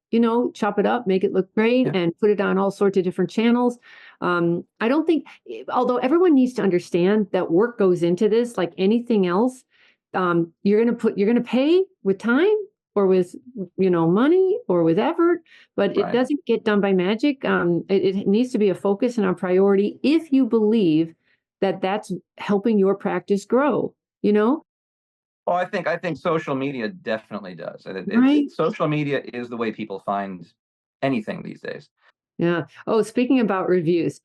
chop it up, make it look great, and put it on all sorts of different channels. I don't think, although everyone needs to understand that work goes into this, like anything else. You're going to pay with time or with money or with effort, but it doesn't get done by magic. It needs to be a focus and a priority if you believe that that's helping your practice grow. Well, I think social media definitely does. Right. Social media is the way people find anything these days. Yeah. Oh, speaking about reviews,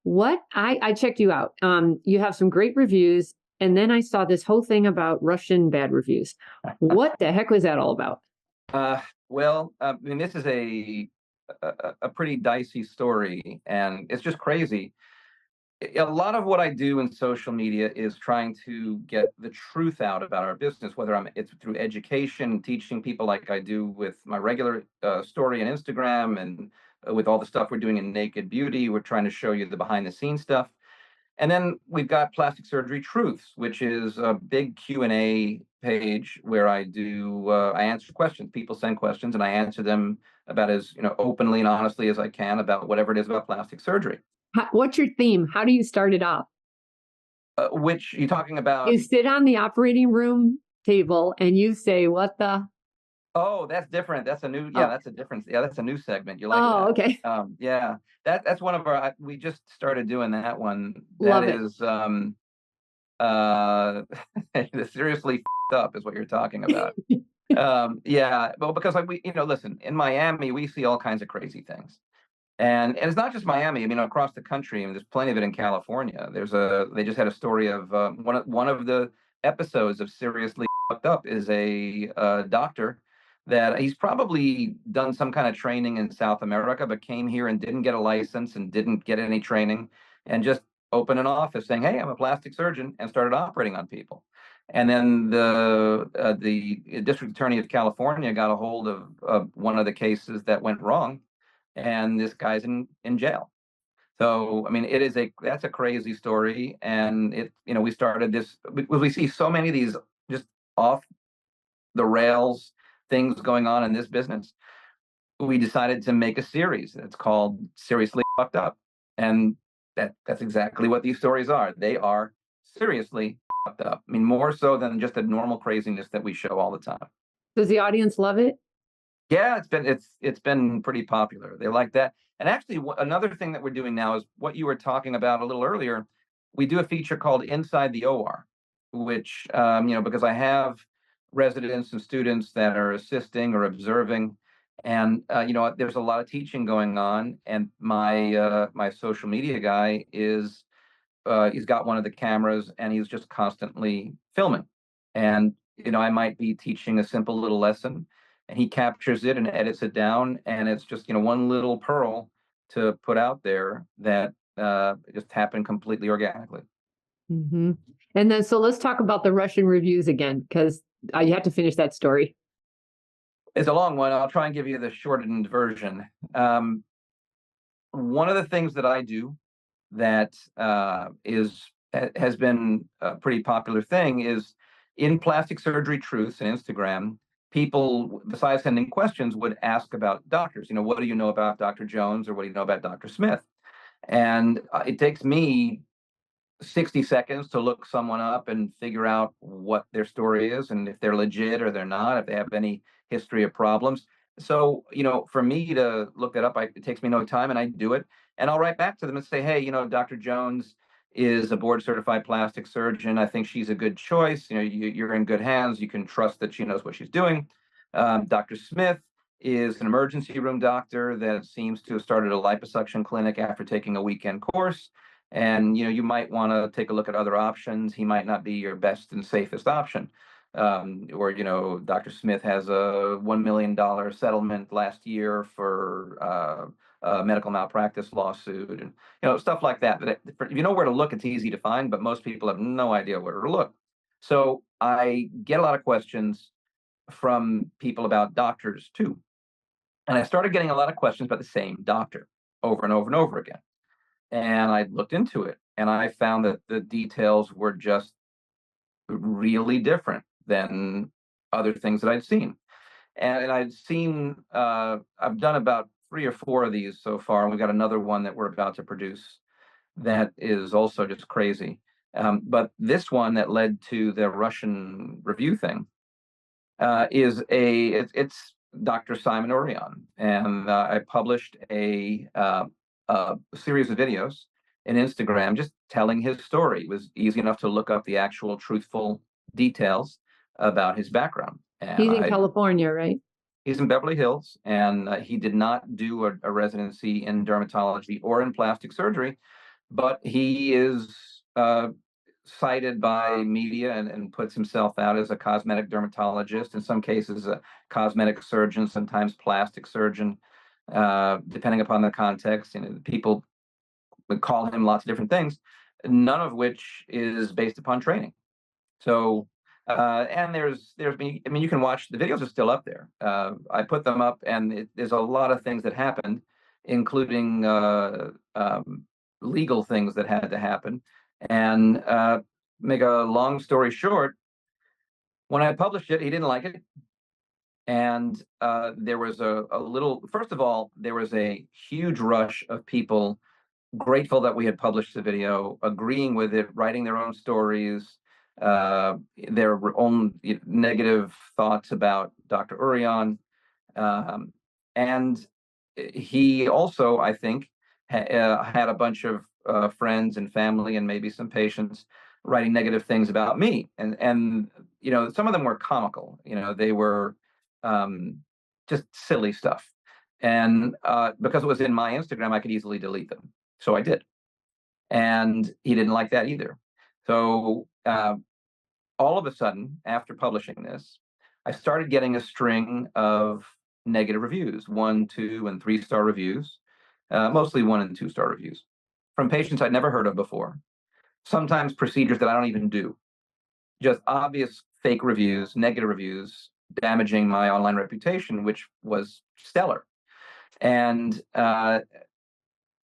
I checked you out. You have some great reviews. And then I saw this whole thing about Russian bad reviews. What the heck was that all about? Well, I mean, this is a pretty dicey story, and it's just crazy. A lot of what I do in social media is trying to get the truth out about our business, whether it's through education, teaching people like I do with my regular story on Instagram, and with all the stuff we're doing in Naked Beauty. We're trying to show you the behind the scenes stuff. And then we've got Plastic Surgery Truths, which is a big Q&A page where I answer questions. People send questions, and I answer them about as openly and honestly as I can about whatever it is about plastic surgery. What's your theme? How do you start it off? Which you talking about? You sit on the operating room table and you say, "What the?" Oh, that's different. That's a new. Yeah, that's a different. Yeah, that's a new segment. You like Oh, that? okay. Yeah, that's one of our. We just started doing that one. Love That it. is seriously up is what you're talking about. Yeah, well, because listen, in Miami, we see all kinds of crazy things. And it's not just Miami. I mean, across the country, and there's plenty of it in California. They just had a story of one of the episodes of Seriously Fucked Up is a doctor that he's probably done some kind of training in South America, but came here and didn't get a license and didn't get any training, and just opened an office saying, "Hey, I'm a plastic surgeon," and started operating on people. And then the district attorney of California got a hold of one of the cases that went wrong, and this guy's in jail. So I mean, that's a crazy story, and we started this because we see so many of these just off the rails things going on in this business. We decided to make a series that's called Seriously Fucked Up, and that's exactly what these stories are. They are seriously fucked up. I mean, more so than just the normal craziness that we show all the time. Does the audience love it? Yeah, it's been pretty popular. They like that. And actually, another thing that we're doing now is what you were talking about a little earlier. We do a feature called Inside the OR, which because I have residents and students that are assisting or observing, and there's a lot of teaching going on, and my social media guy he's got one of the cameras, and he's just constantly filming. And I might be teaching a simple little lesson, and he captures it and edits it down, and it's just one little pearl to put out there that just happened completely organically. Mm-hmm. And then, so let's talk about the Russian reviews again, because you have to finish that story. It's a long one. I'll try and give you the shortened version. One of the things that I do that has been a pretty popular thing is in Plastic Surgery Truths and Instagram, people, besides sending questions, would ask about doctors. What do you know about Dr. Jones, or what do you know about Dr. Smith? And it takes me 60 seconds to look someone up and figure out what their story is, and if they're legit or they're not, if they have any history of problems. So, for me to look that up, it takes me no time, and I do it. And I'll write back to them and say, hey, Dr. Jones is a board certified plastic surgeon. I think she's a good choice. You're in good hands. You can trust that she knows what she's doing. Dr. Smith is an emergency room doctor that seems to have started a liposuction clinic after taking a weekend course. And, you might want to take a look at other options. He might not be your best and safest option. Or Dr. Smith has a $1 million settlement last year for a medical malpractice lawsuit, and stuff like that. If you know where to look, it's easy to find, but most people have no idea where to look. So I get a lot of questions from people about doctors too, and I started getting a lot of questions about the same doctor over and over and over again. And I looked into it, and I found that the details were just really different than other things that I'd seen. And I've done about 3 or 4 of these so far, and we got another one that we're about to produce that is also just crazy. But this one that led to the Russian review thing it's Dr. Simon Orion, and I published a series of videos in Instagram just telling his story. It was easy enough to look up the actual truthful details about his background. And He's in California, right? he's in Beverly Hills, and he did not do a residency in dermatology or in plastic surgery, but he is cited by media and puts himself out as a cosmetic dermatologist, in some cases a cosmetic surgeon, sometimes plastic surgeon, depending upon the context. People would call him lots of different things, none of which is based upon training. So, and there's been, you can watch, the videos are still up there. I put them up, and there's a lot of things that happened, including legal things that had to happen. And make a long story short, when I published it, he didn't like it. And there was first of all, there was a huge rush of people grateful that we had published the video, agreeing with it, writing their own stories, their own negative thoughts about Dr. Urian. And he also, I think, had a bunch of friends and family and maybe some patients writing negative things about me. And some of them were comical. They were just silly stuff. And because it was in my Instagram, I could easily delete them. So I did. And he didn't like that either. So all of a sudden, after publishing this, I started getting a string of negative reviews, 1, 2, and 3-star reviews, mostly 1 and 2-star reviews from patients I'd never heard of before. Sometimes procedures that I don't even do, just obvious fake reviews, negative reviews, damaging my online reputation, which was stellar. And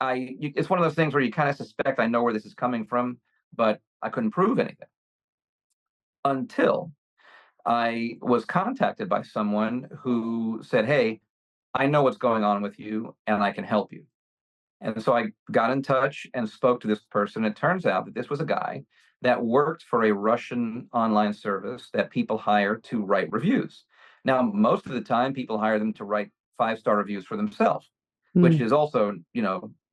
it's one of those things where you kind of suspect I know where this is coming from, but I couldn't prove anything until I was contacted by someone who said, hey, I know what's going on with you and I can help you. And so I got in touch and spoke to this person. It turns out that this was a guy that worked for a Russian online service that people hire to write reviews. Now, most of the time, people hire them to write 5-star reviews for themselves, which is also,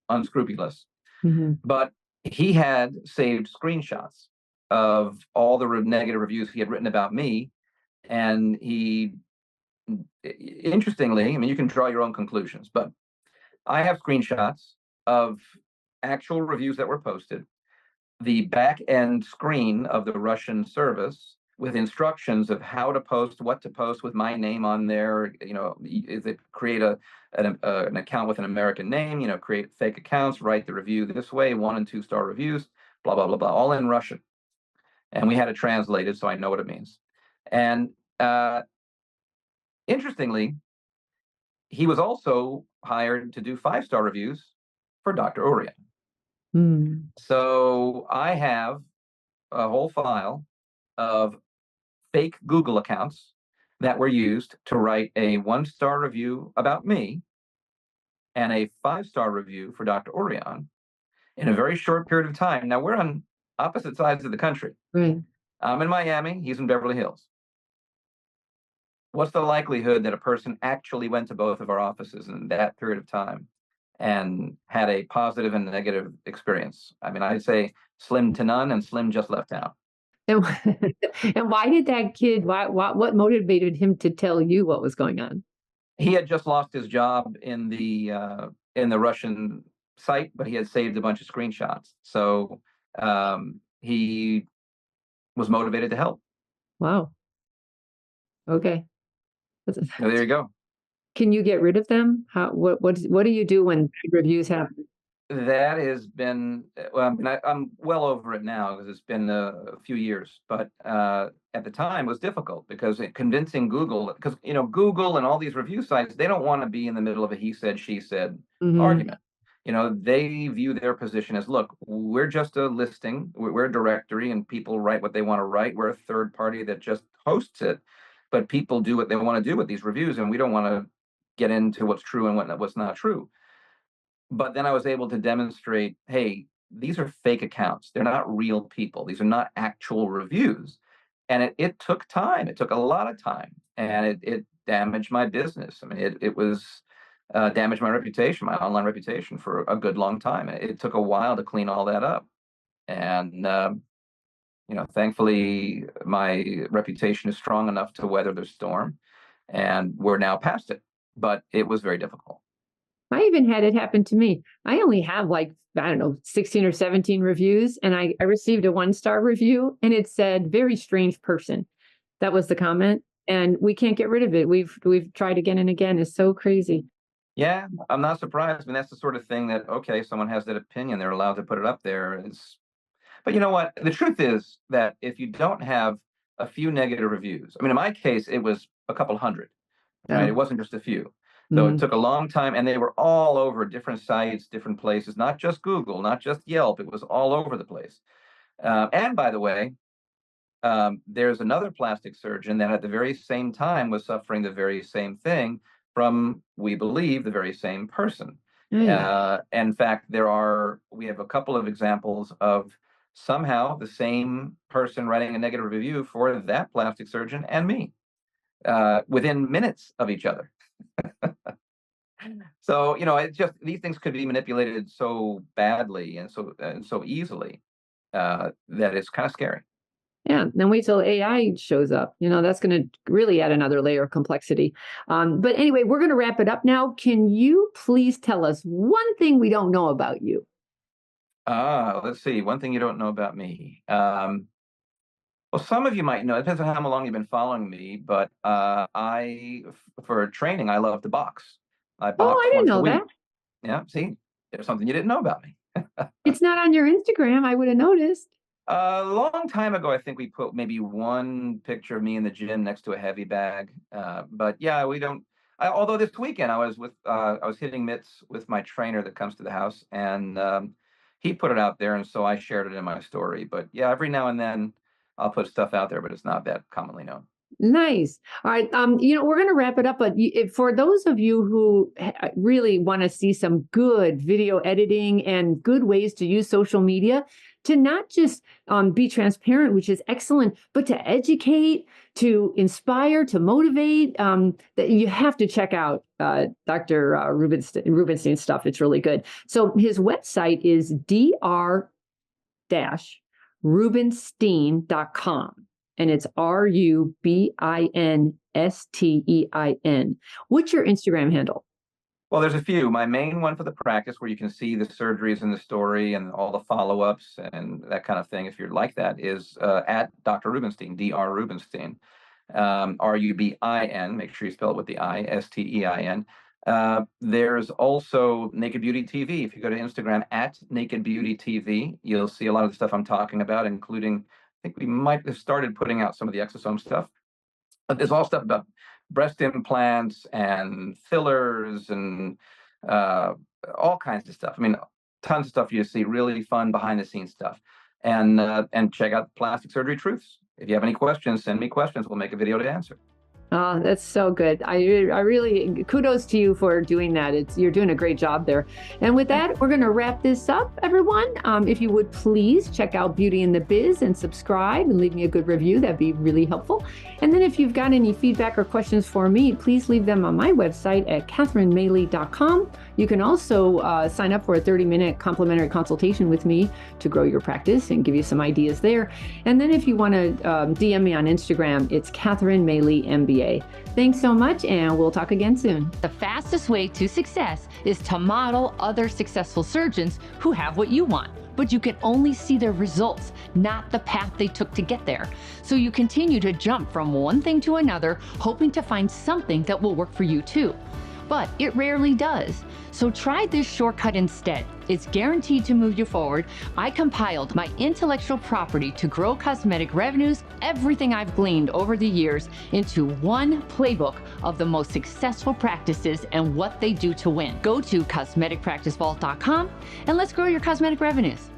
unscrupulous. Mm-hmm. But he had saved screenshots of all the negative reviews he had written about me. And interestingly, you can draw your own conclusions, but I have screenshots of actual reviews that were posted, the back end screen of the Russian service with instructions of how to post, what to post with my name on there. Is it create an account with an American name, create fake accounts, write the review this way, 1 and 2-star reviews, blah, blah, blah, blah, all in Russian. And we had it translated, so I know what it means. And interestingly, he was also hired to do 5-star reviews for Dr. Orion. Mm. So I have a whole file of fake Google accounts that were used to write a 1-star review about me and a 5-star review for Dr. Orion in a very short period of time. Now, we're on opposite sides of the country. Right. I'm in Miami, he's in Beverly Hills. what's the likelihood that a person actually went to both of our offices in that period of time and had a positive and negative experience? I mean, I'd say slim to none, and slim just left out. And and why did that kid, what motivated him to tell you what was going on? He had just lost his job in the Russian site, but he had saved a bunch of screenshots. So he was motivated to help. Wow. Okay. That's- So there you go. Can you get rid of them? What do you do when reviews happen? That has been, well, I mean, I'm well over it now because it's been a few years, but at the time it was difficult because convincing Google, because Google and all these review sites, they don't want to be in the middle of a he said, she said Hmm. argument. They view their position as, look, we're just a listing, we're a directory, and people write what they want to write. We're a third party that just hosts it, but people do what they want to do with these reviews, and we don't want to get into what's true and what's not true. But then I was able to demonstrate, hey, these are fake accounts. They're not real people. These are not actual reviews. And it took time. It took a lot of time, and it damaged my business. I mean, it was damaged my reputation, my online reputation for a good long time. It took a while to clean all that up. And thankfully, my reputation is strong enough to weather the storm, and we're now past it. But it was very difficult. I even had it happen to me. I only have like, I don't know, 16 or 17 reviews, and I received a 1-star review and it said, very strange person. That was the comment. And we can't get rid of it. We've tried again and again. It's so crazy. Yeah, I'm not surprised. I mean, that's the sort of thing that, okay, someone has that opinion, they're allowed to put it up there. But you know what? The truth is that if you don't have a few negative reviews, I mean, in my case, it was a couple hundred, right? It Oh. wasn't just a few. So it Mhm. took a long time, and they were all over different sites, different places, not just Google, not just Yelp. It was all over the place. And by the way, there's another plastic surgeon that at the very same time was suffering the very same thing from, we believe, the very same person. Hey. In fact, we have a couple of examples of somehow the same person writing a negative review for that plastic surgeon and me within minutes of each other. So, it's just these things could be manipulated so badly and so easily that it's kind of scary. Yeah, then wait till AI shows up. That's going to really add another layer of complexity. But anyway, we're going to wrap it up now. Can you please tell us one thing we don't know about you? Let's see. One thing you don't know about me. Well, some of you might know. It depends on how long you've been following me, but for training, I love to box. I Oh, box I didn't once a know week. that. Yeah, see, there's something you didn't know about me. It's not on your Instagram. I would have noticed. A long time ago, I think we put maybe one picture of me in the gym next to a heavy bag. But yeah, we don't. Although this weekend I was hitting mitts with my trainer that comes to the house, and he put it out there, and so I shared it in my story. But yeah, every now and then I'll put stuff out there, but it's not that commonly known. Nice. All right. We're going to wrap it up, but for those of you who really want to see some good video editing and good ways to use social media to not just be transparent, which is excellent, but to educate, to inspire, to motivate, that you have to check out Dr. Rubinstein stuff. It's really good. So his website is dr-rubinstein.com. And it's Rubinstein. What's your Instagram handle? Well, there's a few. My main one for the practice, where you can see the surgeries and the story and all the follow-ups and that kind of thing, if you're like that, is at Dr. Rubinstein, Dr. Rubinstein, Rubin. Make sure you spell it with the I, Stein. There's also Naked Beauty TV. If you go to Instagram at Naked Beauty TV, you'll see a lot of the stuff I'm talking about, including, I think we might have started putting out some of the exosome stuff. But there's all stuff about breast implants and fillers and uh, all kinds of stuff. I mean, tons of stuff you see, really fun behind the scenes stuff. And check out Plastic Surgery Truths. If you have any questions, send me questions. We'll make a video to answer. Oh, that's so good. I really kudos to you for doing that. You're doing a great job there. And with that, we're going to wrap this up, everyone. If you would please check out Beauty in the Biz and subscribe and leave me a good review, that'd be really helpful. And then if you've got any feedback or questions for me, please leave them on my website at catherinemaley.com. You can also sign up for a 30-minute complimentary consultation with me to grow your practice and give you some ideas there. And then if you want to DM me on Instagram, it's Catherine Maley MBA. Thanks so much, and we'll talk again soon. The fastest way to success is to model other successful surgeons who have what you want, but you can only see their results, not the path they took to get there. So you continue to jump from one thing to another, hoping to find something that will work for you too. But it rarely does. So try this shortcut instead. It's guaranteed to move you forward. I compiled my intellectual property to grow cosmetic revenues, everything I've gleaned over the years, into one playbook of the most successful practices and what they do to win. Go to cosmeticpracticevault.com and let's grow your cosmetic revenues.